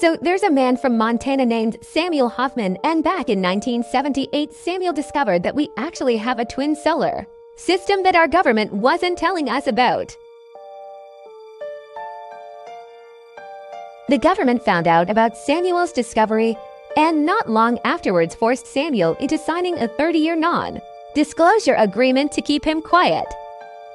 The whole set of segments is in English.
So there's a man from Montana named Samuel Hoffman, and back in 1978, Samuel discovered that we actually have a twin solar system that our government wasn't telling us about. The government found out about Samuel's discovery and not long afterwards forced Samuel into signing a 30-year non-disclosure agreement to keep him quiet.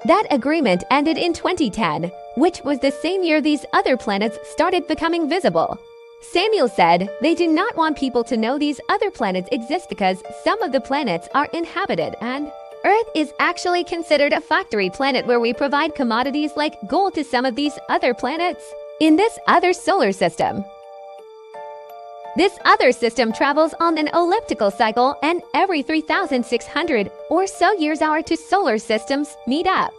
That agreement ended in 2010, which was the same year these other planets started becoming visible. Samuel said they do not want people to know these other planets exist because some of the planets are inhabited and Earth is actually considered a factory planet where we provide commodities like gold to some of these other planets in this other solar system. This other system travels on an elliptical cycle, and every 3,600 or so years our two solar systems meet up.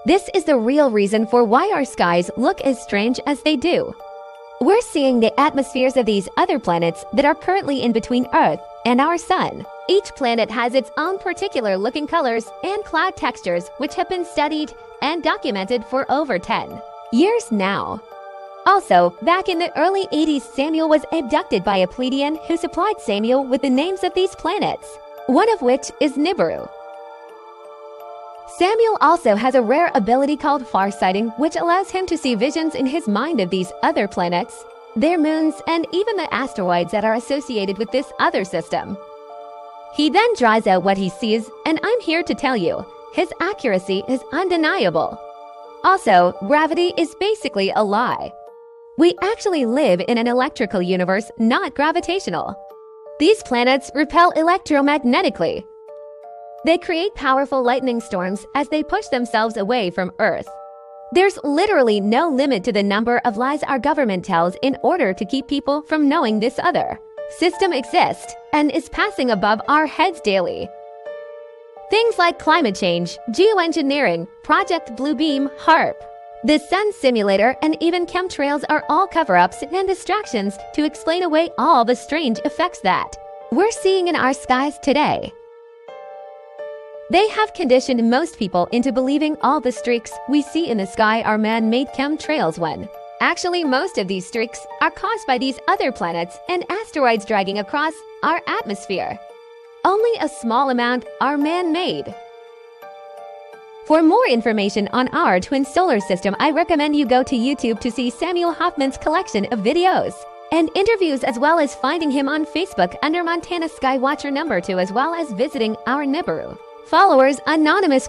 This is the real reason for why our skies look as strange as they do. We're seeing the atmospheres of these other planets that are currently in between Earth and our Sun. Each planet has its own particular looking colors and cloud textures, which have been studied and documented for over 10 years now. Also, back in the early 80s, Samuel was abducted by a Pleiadian who supplied Samuel with the names of these planets, one of which is Nibiru. Samuel also has a rare ability called farsighting, which allows him to see visions in his mind of these other planets, their moons, and even the asteroids that are associated with this other system. He then draws out what he sees, and I'm here to tell you, his accuracy is undeniable. Also, gravity is basically a lie. We actually live in an electrical universe, not gravitational. These planets repel electromagnetically. They create powerful lightning storms as they push themselves away from Earth. There's literally no limit to the number of lies our government tells in order to keep people from knowing this other system exists and is passing above our heads daily. Things like climate change, geoengineering, Project Bluebeam, HAARP, the Sun Simulator, and even chemtrails are all cover-ups and distractions to explain away all the strange effects that we're seeing in our skies today. They have conditioned most people into believing all the streaks we see in the sky are man-made chemtrails when actually most of these streaks are caused by these other planets and asteroids dragging across our atmosphere. Only a small amount are man-made. For more information on our twin solar system, I recommend you go to YouTube to see Samuel Hoffman's collection of videos and interviews, as well as finding him on Facebook under Montana Skywatcher number 2, as well as visiting our Nibiru Followers Anonymous.